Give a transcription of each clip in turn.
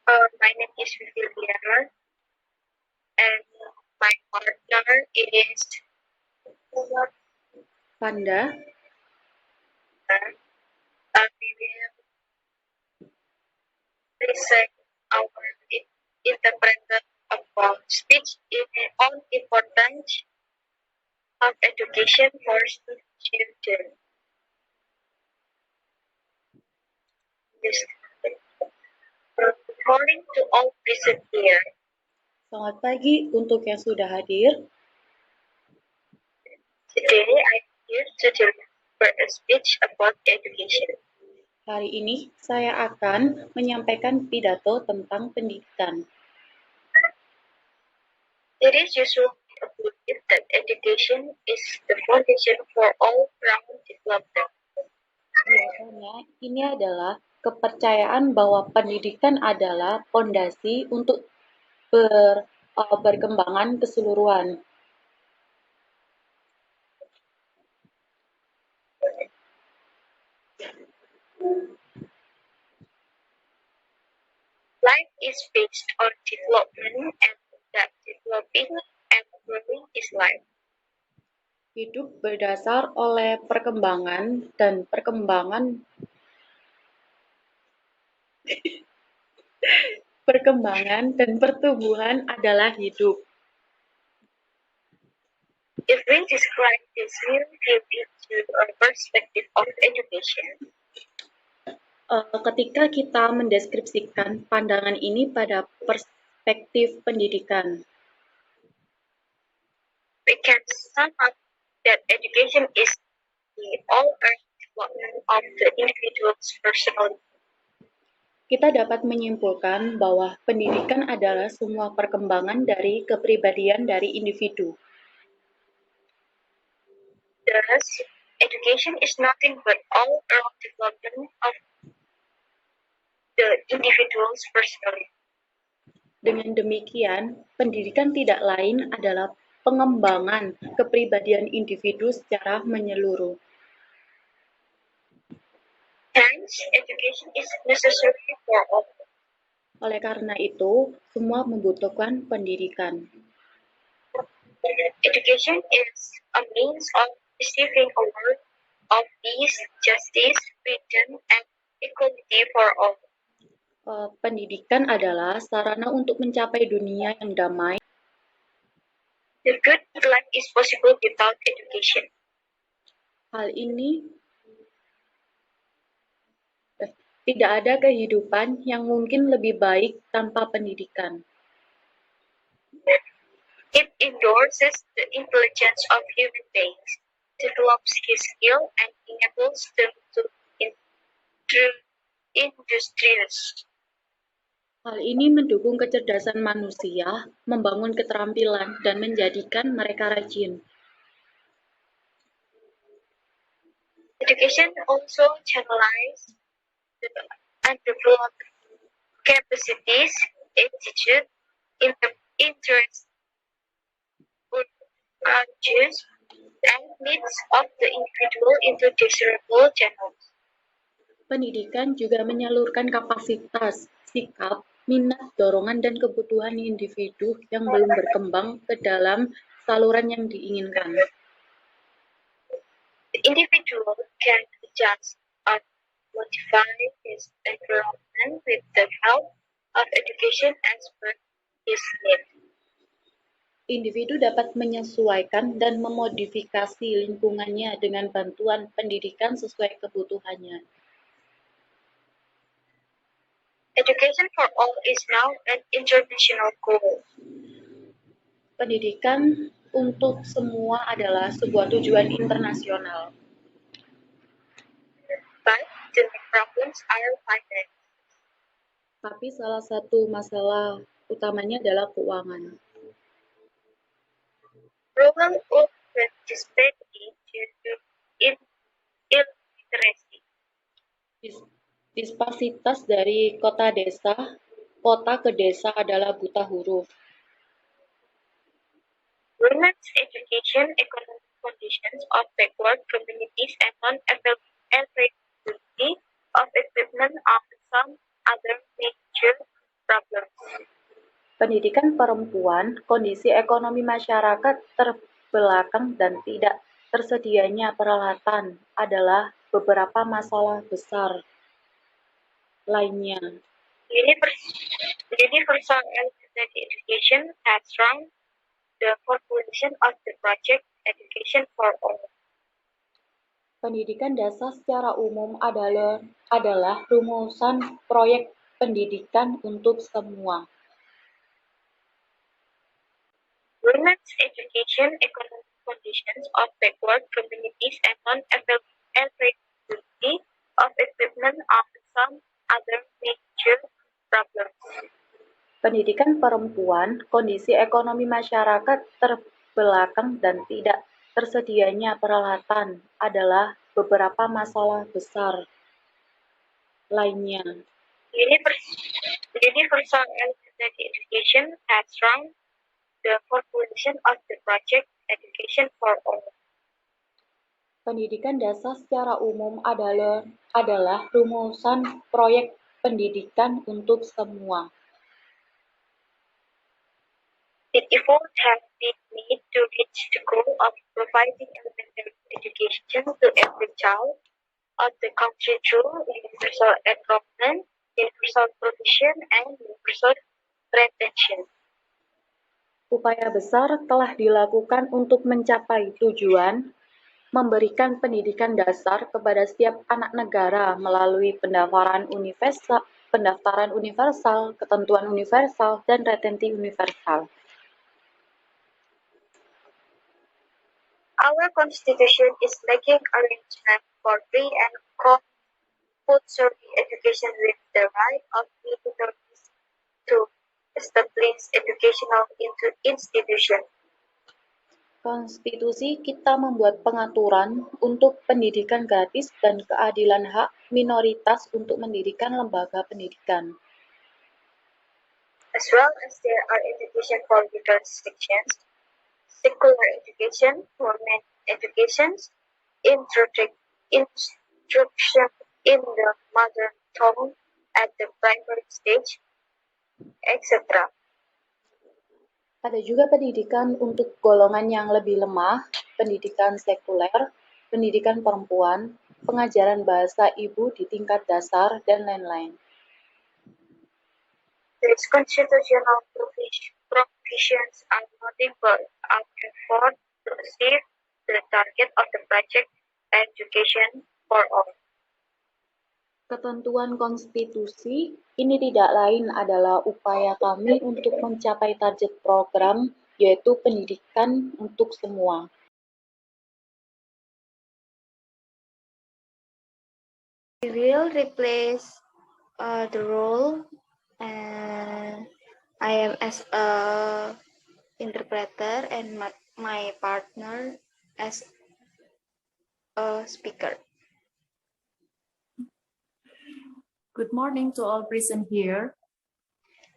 My name is Viviana, and my partner is Panda. we will present our interpreter about speech on importance of education for children. Yes. Good morning to all present here. Selamat pagi untuk yang sudah hadir. Today I'm here to deliver a speech about education. Hari ini saya akan menyampaikan pidato tentang pendidikan. It is usually believed that education is the foundation for all-round development. Biasanya ini adalah kepercayaan bahwa pendidikan adalah fondasi untuk berkembangan keseluruhan. Life is based on development, and that developing and growing is life. Hidup berdasar oleh perkembangan dan perkembangan dan pertumbuhan adalah hidup. If we describe this new view into a perspective of education, Ketika kita mendeskripsikan pandangan ini pada perspektif pendidikan, we can sum up that education is the all-round development of the individual's personality. kita dapat menyimpulkan bahwa pendidikan adalah semua perkembangan dari kepribadian dari individu. Thus, education is nothing but all-round development of the individual's personality. Dengan demikian, pendidikan tidak lain adalah pengembangan kepribadian individu secara menyeluruh. Hence, education is necessary for all. Oleh karena itu, semua membutuhkan pendidikan. Education is a means of receiving a world of peace, justice, freedom, and equality for all. Pendidikan adalah sarana untuk mencapai dunia yang damai. The good life is possible without education. Hal ini tidak ada kehidupan yang mungkin lebih baik tanpa pendidikan. It endorses the intelligence of human beings, develops his skill, and enables them to industrialize. Hal ini mendukung kecerdasan manusia, membangun keterampilan, dan menjadikan mereka rajin. Education also channelizes the undeveloped capacities, attitude, interests, urges, and needs of the individual into desirable channels. Pendidikan juga menyalurkan kapasitas, sikap, minat, dorongan, dan kebutuhan individu yang belum berkembang ke dalam saluran yang diinginkan. The individual can adjust and modify his environment with the help of education as per his need. Individu dapat menyesuaikan dan memodifikasi lingkungannya dengan bantuan pendidikan sesuai kebutuhannya. Education for all is now an international goal. Pendidikan untuk semua adalah sebuah tujuan internasional. But the problems are finite. Tapi salah satu masalah utamanya adalah keuangan. Rural urban disparity due to illiteracy. Disparitas dari kota ke desa adalah buta huruf. Women's education, economic conditions of backward communities, and non-availability of equipment are some other major problems. Pendidikan perempuan, kondisi ekonomi masyarakat terbelakang dan tidak tersedianya peralatan adalah beberapa masalah besar lainnya. Universal elementary education has shrunk the population of the project Education for All. Pendidikan dasar secara umum adalah rumusan proyek pendidikan untuk semua. Women's education, economic conditions of backward communities, and non-availability of equipment are some other major problems. Pendidikan perempuan, kondisi ekonomi masyarakat terbelakang dan tidak tersedianya peralatan adalah beberapa masalah besar lainnya. Universal elementary education has shrunk the population of the project Education for All. Pendidikan dasar secara umum adalah rumusan proyek pendidikan untuk semua. The effort has been made to reach the goal of providing elementary education to every child of the country through universal enrollment, universal provision, and universal retention. Upaya besar telah dilakukan untuk mencapai tujuan memberikan pendidikan dasar kepada setiap anak negara melalui pendaftaran universal, ketentuan universal, dan retenti universal. Our Constitution is making arrangements for free and compulsory education with the right of minorities to establish educational institutions. Konstitusi kita membuat pengaturan untuk pendidikan gratis dan keadilan hak minoritas untuk mendirikan lembaga pendidikan. As well as there are education for legal sections, secular education, women education, instruction in the mother tongue at the primary stage, etc. Ada juga pendidikan untuk golongan yang lebih lemah, pendidikan sekuler, pendidikan perempuan, pengajaran bahasa ibu di tingkat dasar, dan lain-lain. These constitutional provisions are nothing but an effort to achieve the target of the project Education for All. Ketentuan konstitusi ini tidak lain adalah upaya kami untuk mencapai target program, yaitu pendidikan untuk semua. We will replace the role I am as a interpreter and my partner as a speaker. Good morning to all present here.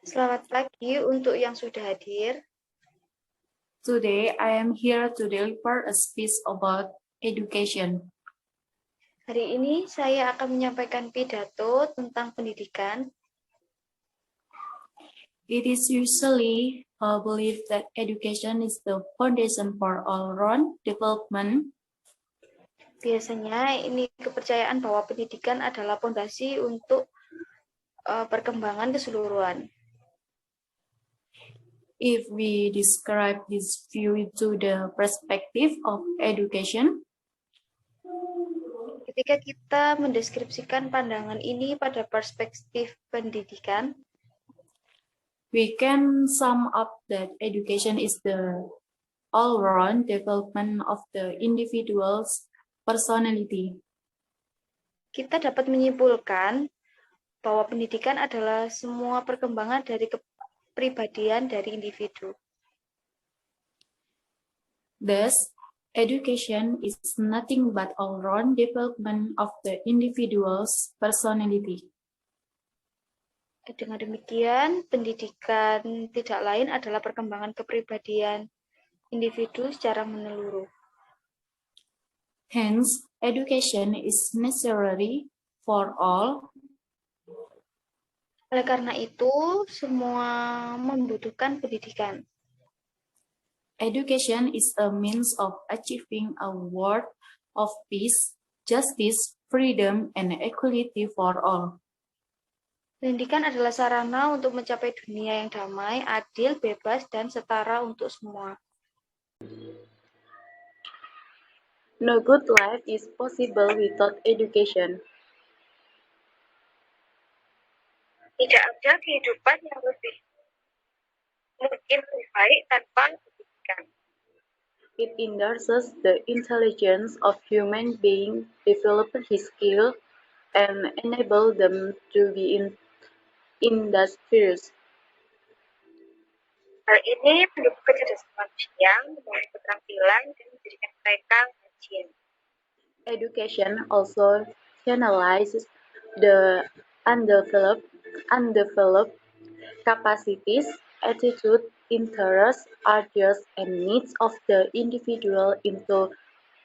Selamat pagi untuk yang sudah hadir. Today I am here to deliver a speech about education. Hari ini saya akan menyampaikan pidato tentang pendidikan. It is usually believed that education is the foundation for all-round development. Biasanya ini kepercayaan bahwa pendidikan adalah fondasi untuk perkembangan keseluruhan. If we describe this view to the perspective of education, ketika kita mendeskripsikan pandangan ini pada perspektif pendidikan, we can sum up that education is the all-round development of the individual's personality. Kita dapat menyimpulkan bahwa pendidikan adalah semua perkembangan dari kepribadian dari individu. Thus, education is nothing but all-round development of the individual's personality. Dengan demikian, pendidikan tidak lain adalah perkembangan kepribadian individu secara menyeluruh. Hence, education is necessary for all. Oleh karena itu, semua membutuhkan pendidikan. Education is a means of achieving a world of peace, justice, freedom, and equality for all. Pendidikan adalah sarana untuk mencapai dunia yang damai, adil, bebas, dan setara untuk semua. No good life is possible without education. Tidak ada kehidupan yang mungkin lebih baik tanpa pendidikan. It enhances the intelligence of human beings, develop his skill, and enable them to be industrious. Hal ini mendukung kecerdasan manusia, membangun keterampilan, dan menjadikan mereka rajin. Education also channelizes the undeveloped capacities, attitudes, interests, ideas, and needs of the individual into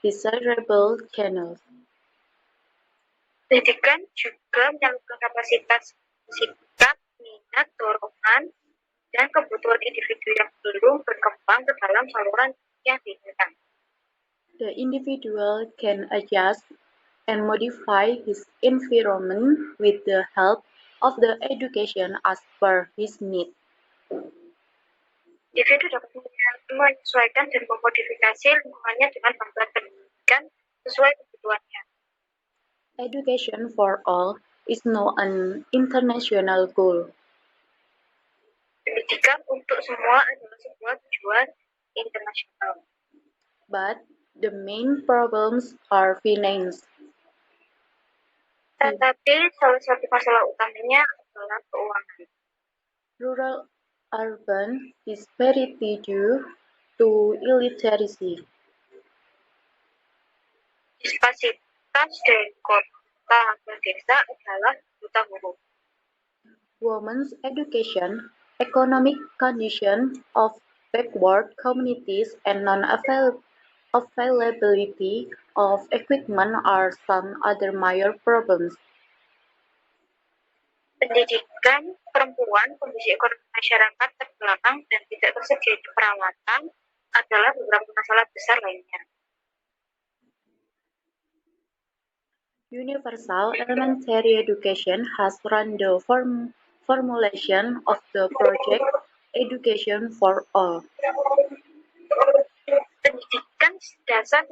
desirable channels. Pendidikan juga menyalurkan kapasitas sikap, minat, dorongan, dan kebutuhan individu yang belum berkembang ke dalam saluran yang diinginkan. The individual can adjust and modify his environment with the help of the education as per his need. Individu dapat menyesuaikan dan memodifikasi lingkungannya dengan bantuan pendidikan sesuai kebutuhannya. Education for all is now an international goal. Pendidikan untuk semua adalah sebuah tujuan internasional. But the main problems are finance. Tetapi salah satu masalah utamanya adalah keuangan. Rural-urban disparity due to illiteracy. Disparitas dari kota ke desa adalah buta huruf. Women's education, economic condition of backward communities, and non-availability of equipment are some other major problems. Pendidikan perempuan, kondisi ekonomi masyarakat terbelakang, dan tidak tersedianya perawatan adalah beberapa masalah besar lainnya. Universal elementary education has run the formulation of the project Education for All. Pendidikan dasar